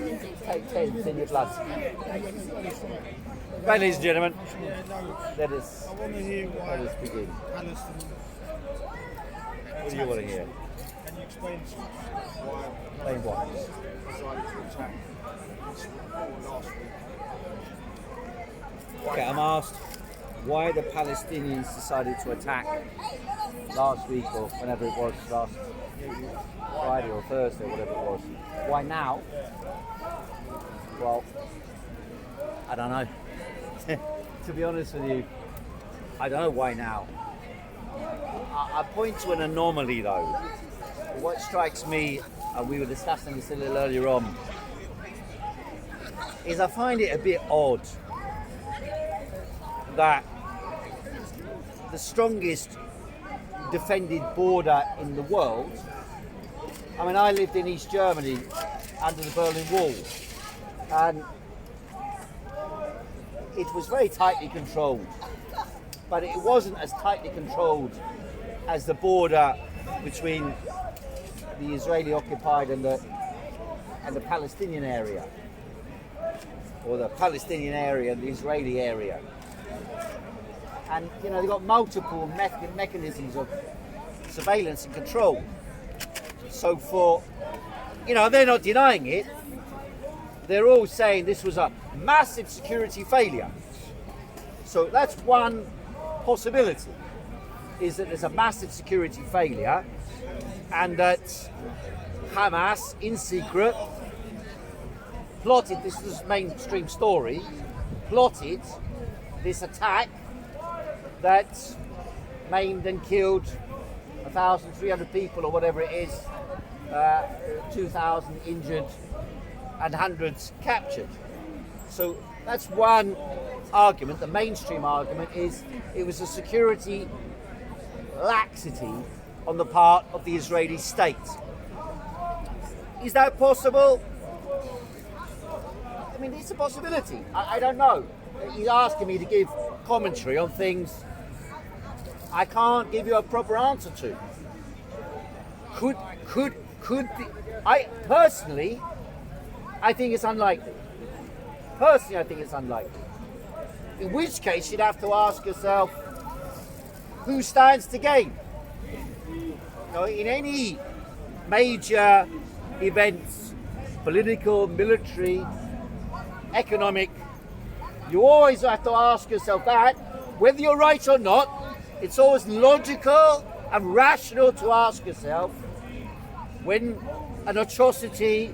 Take 10, it's in your blood. Right, ladies and gentlemen, let us begin. What do you want to hear? Can you explain why Explain what? decided to attack last week? Okay, I'm asked why the Palestinians decided to attack last week or whenever it was, last Friday or Thursday, whatever it was. Why now? Well, I don't know. To be honest with you, I don't know why now. I point to an anomaly though. What strikes me, and we were discussing this a little earlier on, is I find it a bit odd that the strongest defended border in the world, I mean, I lived in East Germany under the Berlin Wall, and it was very tightly controlled, but it wasn't as tightly controlled as the border between the Israeli occupied and the Palestinian area, or the Palestinian area and the Israeli area. And you know, they've got multiple mechanisms of surveillance and control. So for, you know, they're not denying it. They're all saying this was a massive security failure. So that's one possibility, is that there's a massive security failure and that Hamas, in secret, plotted, this is the mainstream story, plotted this attack that maimed and killed 1,300 people or whatever it is, 2,000 injured and hundreds captured. So that's one argument. The mainstream argument is it was a security laxity on the part of the Israeli state. Is that possible? I mean, it's a possibility. I don't know. He's asking me to give commentary on things I can't give you a proper answer to. I personally, I think it's unlikely. In which case, you'd have to ask yourself, who stands to gain? You know, in any major events, political, military, economic, you always have to ask yourself that, whether you're right or not. It's always logical and rational to ask yourself, when an atrocity,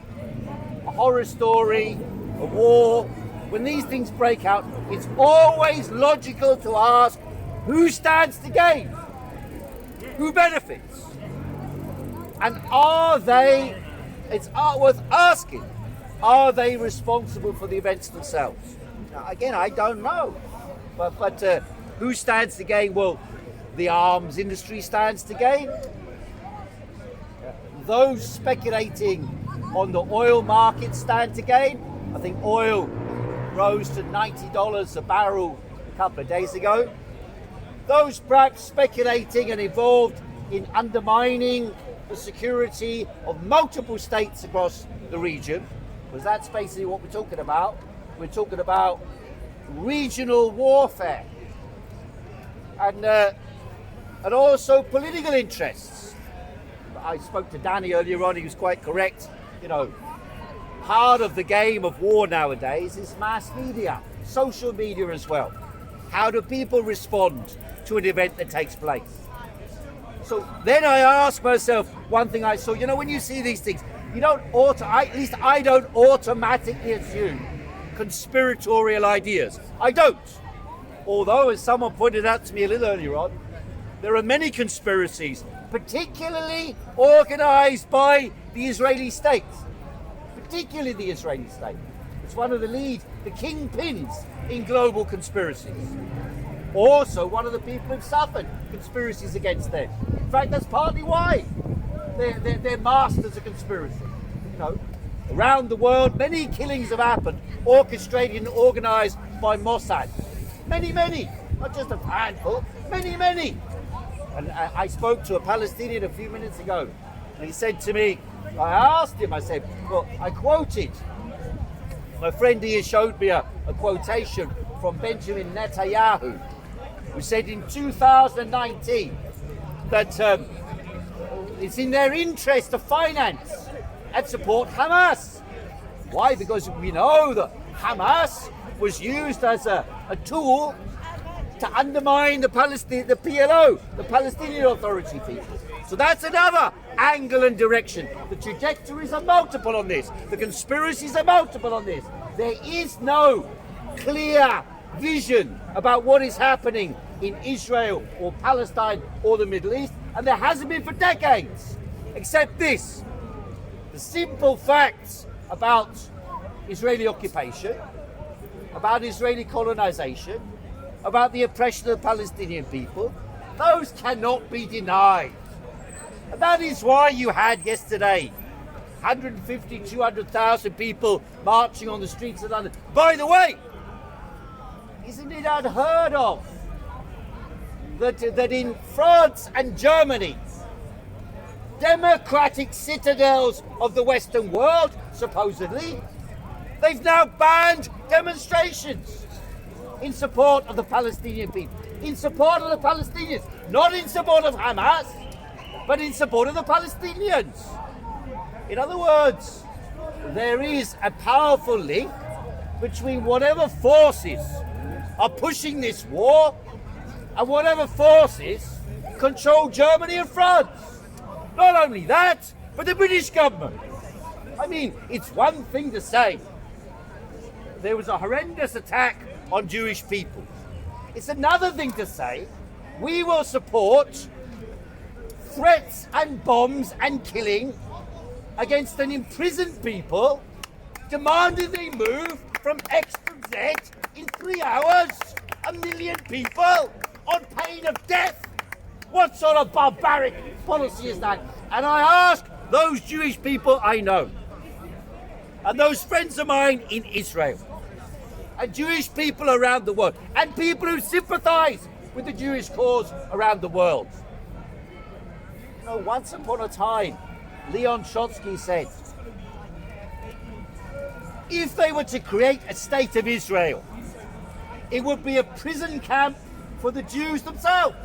a horror story, a war, when these things break out, it's always logical to ask, who stands to gain? Who benefits? And it's worth asking, are they responsible for the events themselves? Now, again, I don't know. But who stands to gain? Well, the arms industry stands to gain. Those speculating on the oil market stand to gain. I think oil rose to $90 a barrel a couple of days ago. Those perhaps speculating and involved in undermining the security of multiple states across the region, because that's basically what we're talking about. We're talking about regional warfare and also political interests. I spoke to Danny earlier on, he was quite correct. You know, part of the game of war nowadays is mass media, social media as well. How do people respond to an event that takes place? So then I ask myself, one thing I saw, you know, when you see these things, you don't at least I don't automatically assume conspiratorial ideas. I don't. Although, as someone pointed out to me a little earlier on, there are many conspiracies, particularly organized by the Israeli state. Particularly the Israeli state. It's one of the kingpins in global conspiracies. Also, one of the people who've suffered conspiracies against them. In fact, that's partly why they're masters of conspiracy. You know, around the world, many killings have happened, orchestrated and organized by Mossad. Many, not just a handful, many. And I spoke to a Palestinian a few minutes ago, and he said to me, I asked him, I said, well, I quoted My friend here showed me a quotation from Benjamin Netanyahu, who said in 2019 that it's in their interest to finance and support Hamas. Why? Because we know that Hamas was used as a tool to undermine the PLO, the Palestinian Authority people. So that's another angle and direction. The trajectories are multiple on this. The conspiracies are multiple on this. There is no clear vision about what is happening in Israel or Palestine or the Middle East, and there hasn't been for decades, except this: the simple facts about Israeli occupation, about Israeli colonization, about the oppression of the Palestinian people. Those cannot be denied. And that is why you had yesterday 150, 200,000 people marching on the streets of London. By the way, isn't it unheard of that in France and Germany, democratic citadels of the Western world, supposedly, they've now banned demonstrations in support of the Palestinian people, in support of the Palestinians, not in support of Hamas, but in support of the Palestinians. In other words, there is a powerful link between whatever forces are pushing this war and whatever forces control Germany and France. Not only that, but the British government. I mean, it's one thing to say there was a horrendous attack on Jewish people. It's another thing to say we will support threats and bombs and killing against an imprisoned people, demanding they move from X to Z in 3 hours, 1 million people on pain of death. What sort of barbaric policy is that? And I ask those Jewish people I know, and those friends of mine in Israel, and Jewish people around the world, and people who sympathize with the Jewish cause around the world. You know, once upon a time, Leon Trotsky said, if they were to create a state of Israel, it would be a prison camp for the Jews themselves.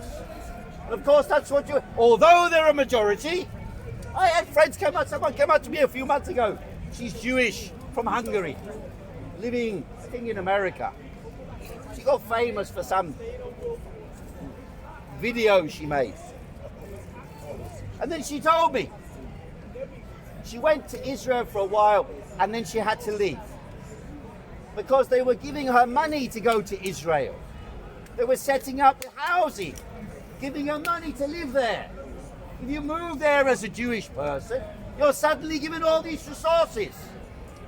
And of course, that's what you. Although they're a majority, I had friends someone came out to me a few months ago. She's Jewish from Hungary, living, I think, in America. She got famous for some video she made. And then she told me she went to Israel for a while and then she had to leave because they were giving her money to go to Israel. They were setting up housing, giving her money to live there. If you move there as a Jewish person, you're suddenly given all these resources.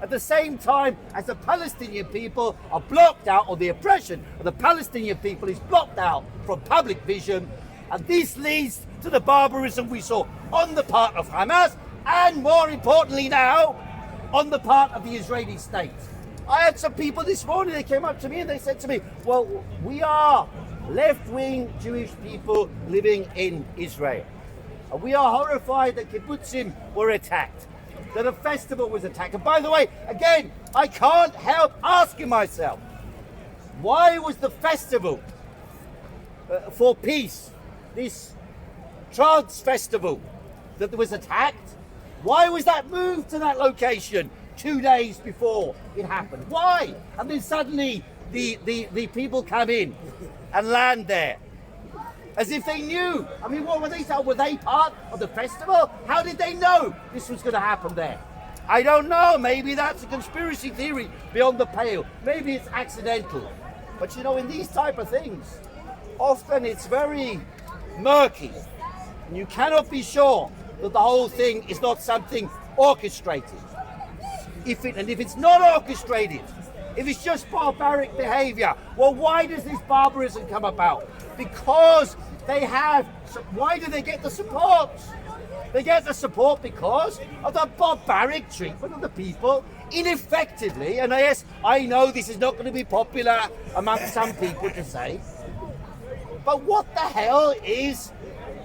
At the same time as the Palestinian people are blocked out, or the oppression of the Palestinian people is blocked out from public vision. And this leads to the barbarism we saw on the part of Hamas, and more importantly now, on the part of the Israeli state. I had some people this morning, they came up to me and they said to me, well, we are left-wing Jewish people living in Israel. And we are horrified that kibbutzim were attacked, that a festival was attacked. And by the way, again, I can't help asking myself, why was the festival for peace, this trans festival that was attacked, why was that moved to that location 2 days before it happened? Why? And then suddenly the people come in and land there as if they knew. I mean, what were they? Were they part of the festival? How did they know this was going to happen there? I don't know. Maybe that's a conspiracy theory beyond the pale. Maybe it's accidental. But you know, in these type of things, often it's very murky. And you cannot be sure that the whole thing is not something orchestrated. If it's not orchestrated, if it's just barbaric behavior, well, why does this barbarism come about? Because they have. Why do they get the support? They get the support because of the barbaric treatment of the people, ineffectively. And yes, I know this is not going to be popular among some people to say, but what the hell is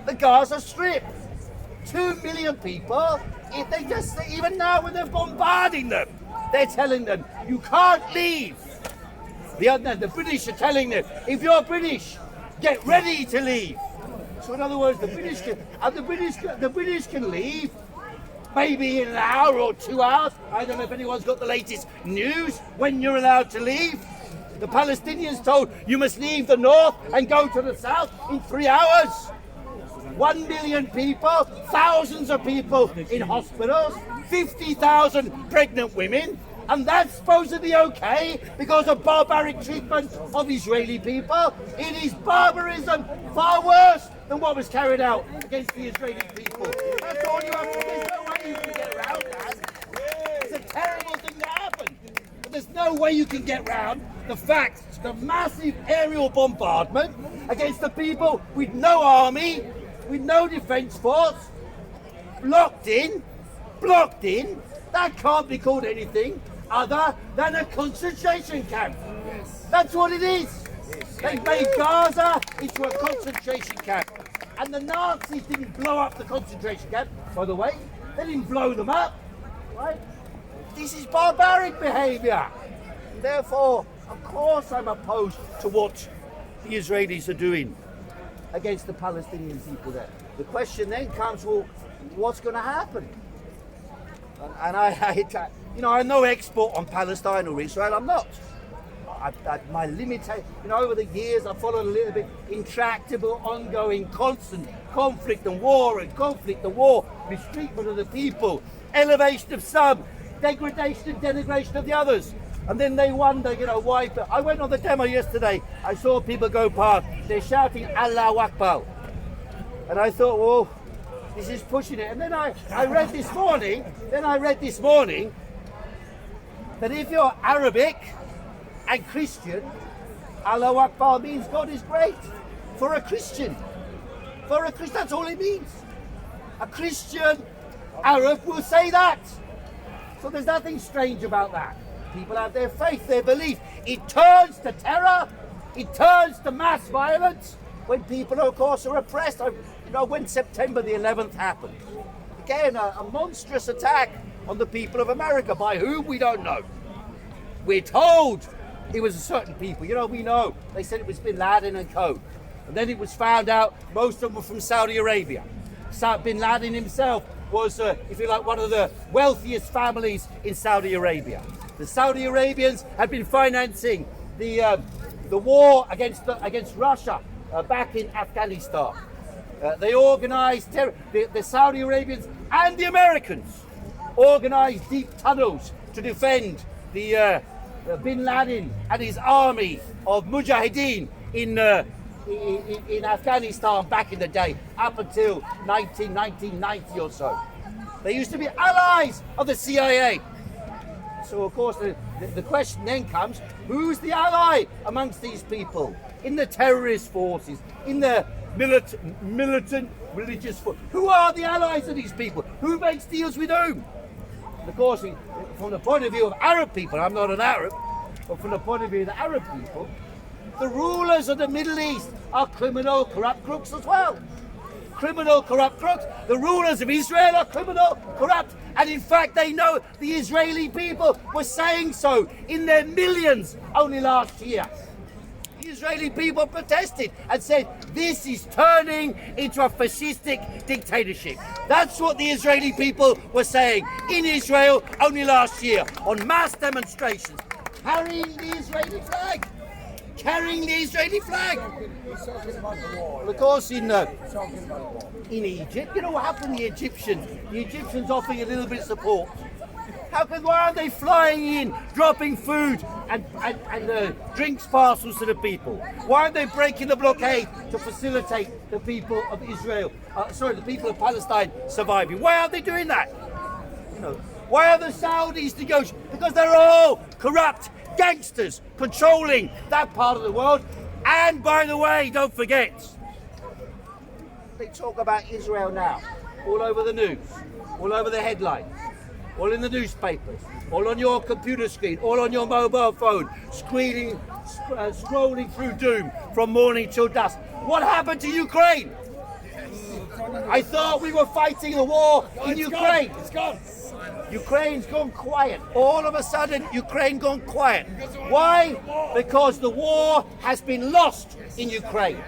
the Gaza Strip? 2 million people. If they just, even now when they're bombarding them, They're telling them, you can't leave. The British are telling them, if you're British, get ready to leave. So in other words, the British can leave, maybe in an hour or 2 hours. I don't know if anyone's got the latest news when you're allowed to leave. The Palestinians told you must leave the north and go to the south in 3 hours. 1 million people, thousands of people in hospitals, 50,000 pregnant women, and that's supposedly okay because of barbaric treatment of Israeli people. It is barbarism far worse than what was carried out against the Israeli people. That's all you have to do. There's no way you can get around that. It's a terrible thing to happen. But there's no way you can get around the fact, the massive aerial bombardment against the people with no army, with no defence force, blocked in, that can't be called anything other than a concentration camp. That's what it is. They made Gaza into a concentration camp. And the Nazis didn't blow up the concentration camp, by the way. They didn't blow them up, right? This is barbaric behaviour. Therefore, of course I'm opposed to what the Israelis are doing against the Palestinian people there. The question then comes, well, what's going to happen? And I'm no expert on Palestine or Israel. I'm not. My limitation, over the years, I've followed a little bit intractable, ongoing, constant conflict and war, mistreatment of the people, elevation of some, degradation and denigration of the others. And then they wonder, why. I went on the demo yesterday. I saw people go past. They're shouting Allahu Akbar. And I thought, well, this is pushing it. And then I read this morning that if you're Arabic and Christian, Allahu Akbar means God is great. For a Christian, that's all it means. A Christian Arab will say that. So there's nothing strange about that. People have their faith, their belief. It turns to terror. It turns to mass violence when people, of course, are oppressed. When September the 11th happened, again, a monstrous attack on the people of America. By whom, we don't know. We're told it was a certain people. We know. They said it was Bin Laden and co. And then it was found out most of them were from Saudi Arabia. Bin Laden himself was, if you like, one of the wealthiest families in Saudi Arabia. The Saudi Arabians had been financing the war against Russia back in Afghanistan. They organised, the Saudi Arabians and the Americans organised deep tunnels to defend the Bin Laden and his army of Mujahideen in Afghanistan back in the day, up until 1990 or so. They used to be allies of the CIA. So, of course, the question then comes, who's the ally amongst these people? In the terrorist forces, in the militant religious forces. Who are the allies of these people? Who makes deals with whom? And of course, from the point of view of Arab people, I'm not an Arab, but from the point of view of the Arab people, the rulers of the Middle East are criminal, corrupt crooks as well. Criminal, corrupt crooks. The rulers of Israel are criminal, corrupt, and in fact they know the Israeli people were saying so in their millions only last year. The Israeli people protested and said, this is turning into a fascistic dictatorship. That's what the Israeli people were saying in Israel only last year on mass demonstrations, carrying the Israeli flag. Well, of course, in Egypt, what happened to the Egyptians? The Egyptians offering a little bit of support. Why aren't they flying in, dropping food and drinks parcels to the people? Why aren't they breaking the blockade to facilitate the people of Israel, the people of Palestine surviving? Why aren't they doing that? Why are the Saudis negotiating? Because they're all corrupt gangsters controlling that part of the world. And by the way, don't forget, they talk about Israel now, all over the news, all over the headlines, all in the newspapers, all on your computer screen, all on your mobile phone, scrolling through doom from morning till dusk. What happened to Ukraine? I thought we were fighting the war in Ukraine. It's gone. Ukraine's gone quiet. All of a sudden, Ukraine gone quiet. Why? Because the war has been lost in Ukraine.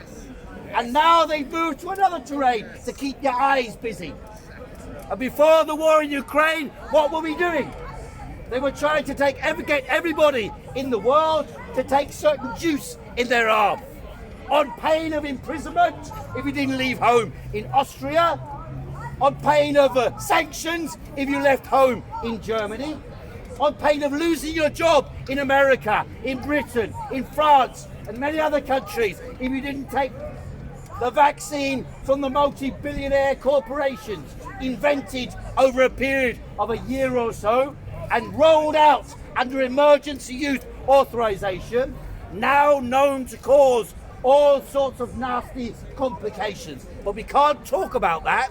And now they've moved to another terrain to keep your eyes busy. And before the war in Ukraine, what were we doing? They were trying to get everybody in the world to take certain juice in their arm, on pain of imprisonment if you didn't leave home in Austria, on pain of sanctions if you left home in Germany, on pain of losing your job in America, in Britain, in France, and many other countries if you didn't take the vaccine from the multi-billionaire corporations invented over a period of a year or so and rolled out under emergency use authorization, now known to cause all sorts of nasty complications. But we can't talk about that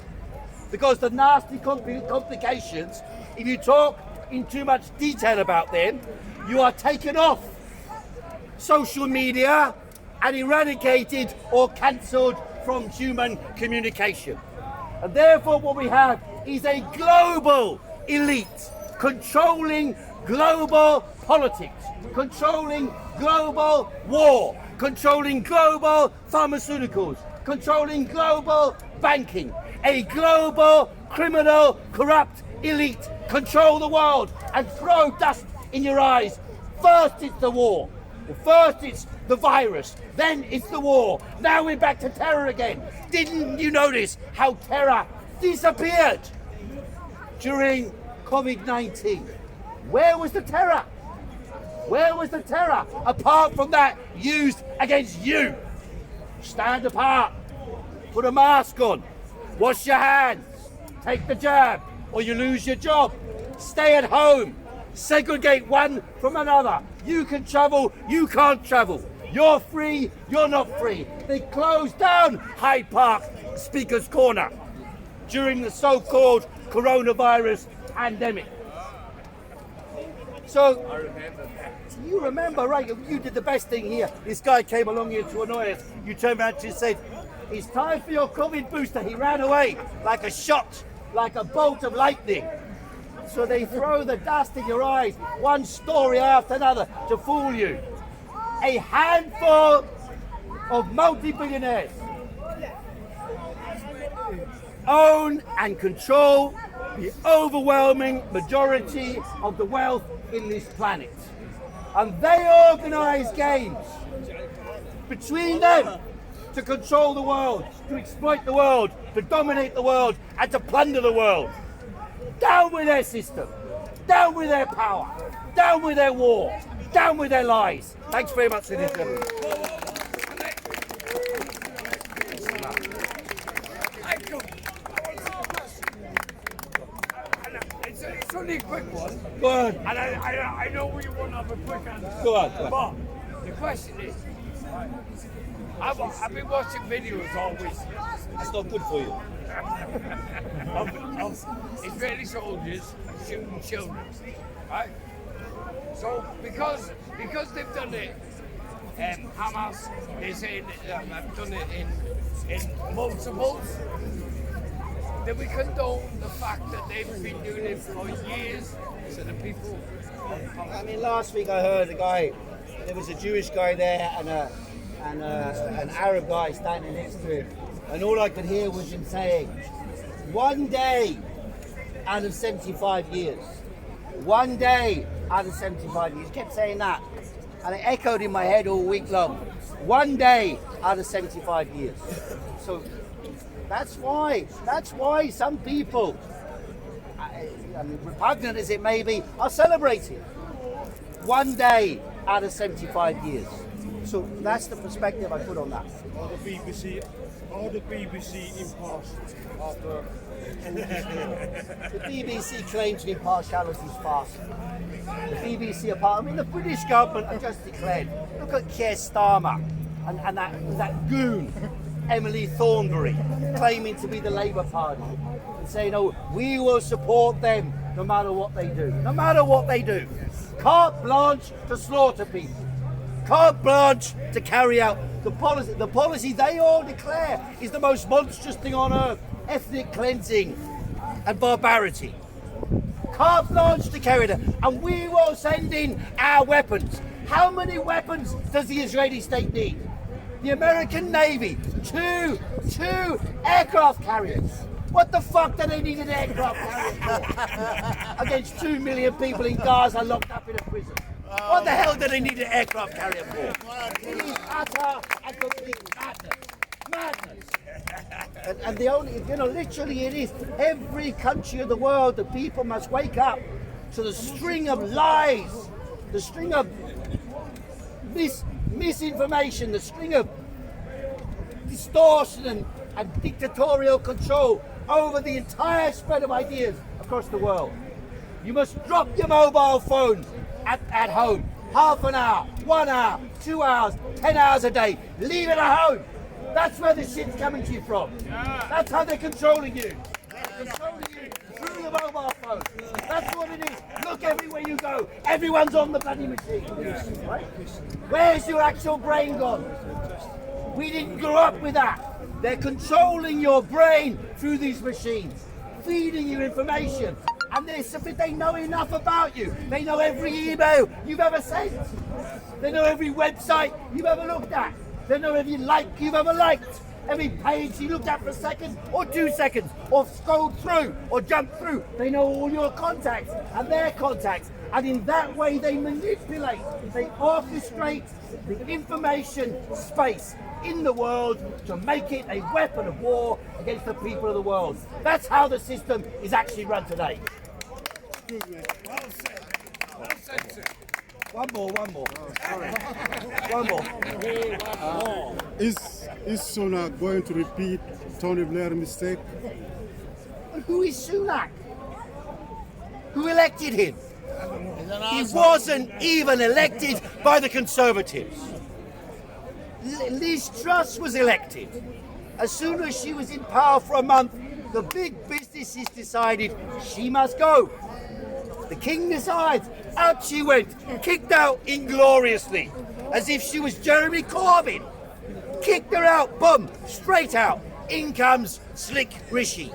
because the nasty complications, if you talk in too much detail about them, you are taken off social media and eradicated or cancelled from human communication. And therefore what we have is a global elite controlling global politics, controlling global war, controlling global pharmaceuticals, controlling global banking, a global criminal corrupt elite control the world and throw dust in your eyes. First it's the war. First it's the virus, then it's the war. Now we're back to terror again. Didn't you notice how terror disappeared during COVID-19? Where was the terror? Where was the terror? Apart from that used against you. Stand apart, put a mask on, wash your hands, take the jab, or you lose your job. Stay at home. Segregate one from another. You can travel, you can't travel. You're free, you're not free. They closed down Hyde Park Speaker's Corner during the so-called coronavirus pandemic. So, you remember, right? You did the best thing here. This guy came along here to annoy us. You turned around and said, "It's time for your COVID booster." He ran away like a shot, like a bolt of lightning. So they throw the dust in your eyes, one story after another, to fool you. A handful of multi-billionaires own and control the overwhelming majority of the wealth in this planet. And they organize games between them to control the world, to exploit the world, to dominate the world, and to plunder the world. Down with their system, down with their power, down with their war, down with their lies. Thanks very much, ladies and gentlemen. It's only a quick one. Go on. And I know we won't have a quick answer. Go on, go on. But the question is, I've been watching videos all week That's not good for you. of Israeli soldiers shooting children, right? So because they've done it, Hamas, they say have done it in multiples, then we condone the fact that they've been doing it for years to the people. I mean, last week I heard a guy, there was a Jewish guy there and an Arab guy standing next to him, and all I could hear was him saying, one day out of 75 years, one day out of 75 years. He kept saying that, and it echoed in my head all week long. One day out of 75 years. So that's why some people, I mean, repugnant as it may be, are celebrating. One day out of 75 years. So that's the perspective I put on that. Are the BBC impartial after The BBC claims impartiality is false. The BBC apart, I mean, the British government have just declared, look at Keir Starmer and that goon, Emily Thornberry, claiming to be the Labour Party and saying, oh, we will support them no matter what they do. No matter what they do. Carte blanche to slaughter people. Carte blanche to carry out the policy they all declare is the most monstrous thing on earth. Ethnic cleansing and barbarity. carte blanche to carry them, and we will send in our weapons. How many weapons does the Israeli state need? The American Navy, two aircraft carriers. What the fuck do they need an aircraft carrier for? Against 2 million people in Gaza locked up in a prison. What the hell do they need an aircraft carrier for? It is utter and complete madness. And the only, literally it is. Every country of the world, the people must wake up to the string of lies, the string of misinformation, the string of distortion and dictatorial control over the entire spread of ideas across the world. You must drop your mobile phone at home. Half an hour, 1 hour, 2 hours, 10 hours a day. Leave it at home. That's where the shit's coming to you from. That's how they're controlling you. They're controlling you through the mobile phone. That's what it is. Look everywhere you go. Everyone's on the bloody machine. Right? Where's your actual brain gone? We didn't grow up with that. They're controlling your brain through these machines, feeding you information. And they know enough about you. They know every email you've ever sent. They know every website you've ever looked at. They know every like you've ever liked. Every page you looked at for a second or 2 seconds, or scrolled through or jumped through. They know all your contacts and their contacts. And in that way they manipulate, they orchestrate the information space in the world to make it a weapon of war against the people of the world. That's how the system is actually run today. Well said. Well said, sir. One more. One more. Is Sunak going to repeat Tony Blair's mistake? But who is Sunak? Who elected him? He wasn't even elected by the Conservatives. Liz Truss was elected. As soon as she was in power for a month, the big businesses decided she must go. The king decides. Out she went, kicked out ingloriously, as if she was Jeremy Corbyn. Kicked her out, boom, straight out. In comes Slick Rishi.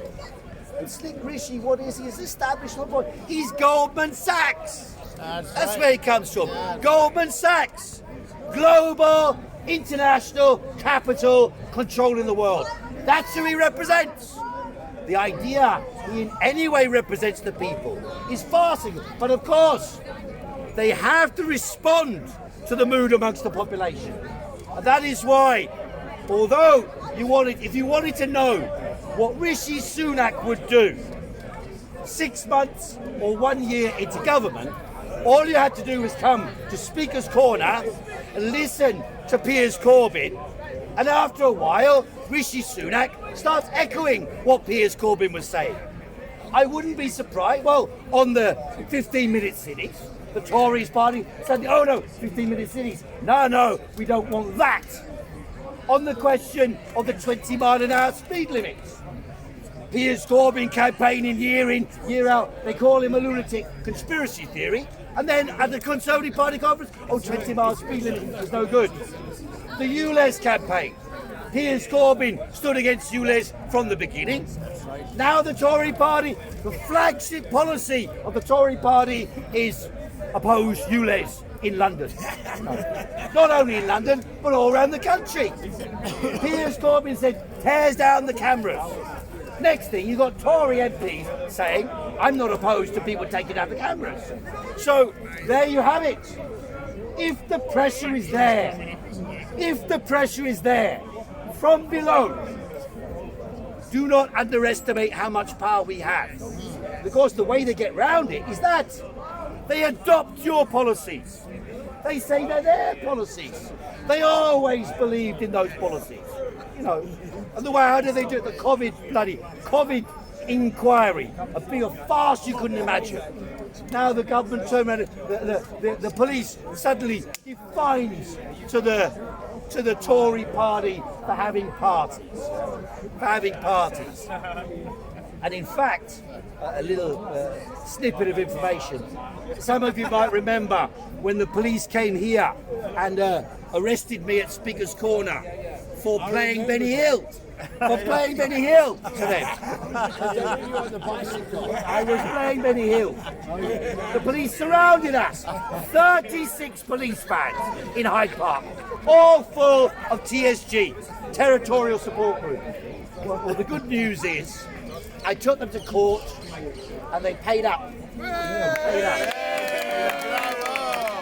And Slick Rishi, what is he? He's establishment boy. He's Goldman Sachs. That's where he comes from. Goldman Sachs. Global, international capital controlling the world. That's who he represents. The idea he in any way represents the people is farcical. But of course, they have to respond to the mood amongst the population. And that is why, although if you wanted to know what Rishi Sunak would do 6 months or 1 year into government, all you had to do was come to Speaker's Corner and listen to Piers Corbyn, and after a while, Rishi Sunak starts echoing what Piers Corbyn was saying. I wouldn't be surprised. Well, on the 15-minute cities, the Tories party said, oh no, 15-minute cities. No, we don't want that. On the question of the 20-mile-an-hour speed limits, Piers Corbyn campaigning year in, year out. They call him a lunatic. Conspiracy theory. And then at the Conservative Party conference, 20-mile speed limit is no good. The ULEZ campaign. Piers Corbyn stood against ULEZ from the beginning. Now the Tory party, the flagship policy of the Tory party is oppose ULEZ in London. Not only in London, but all around the country. Piers Corbyn said, tears down the cameras. Next thing, you've got Tory MPs saying, I'm not opposed to people taking down the cameras. So there you have it. If the pressure is there, from below, do not underestimate how much power we have. Because the way they get round it is that they adopt your policies. They say they're their policies. They always believed in those policies. And the way, how do they do it? The COVID inquiry, a bigger farce you couldn't imagine. Now the government turned around, the police suddenly defines to the Tory party for having parties. And in fact, a little snippet of information. Some of you might remember when the police came here and arrested me at Speaker's Corner for playing Benny Hill. for playing Benny Hill to them. I was playing Benny Hill. The police surrounded us. 36 police vans in Hyde Park, all full of TSG, Territorial Support Group. Well, the good news is, I took them to court and they paid up. Paid up.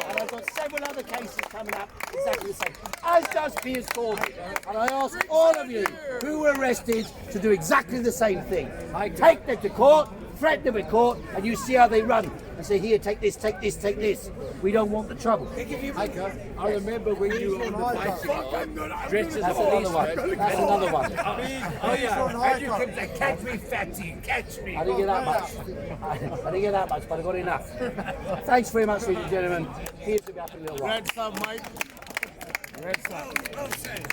And I've got several other cases coming up exactly the same, as does Piers Corbyn. And I ask all of you who were arrested to do exactly the same thing. I take them to court, threaten them with court, and you see how they run. And say, here, take this, take this, take this. We don't want the trouble. I remember when you were on the bicycle, dressed as a policeman. That's another one. Oh yeah, and you kept saying, catch me, fatty, catch me. I didn't get that much. I didn't get that much, but I got enough. Thanks very much, ladies and gentlemen. Here's to be up in a little while. Red stuff, Mike. Red side.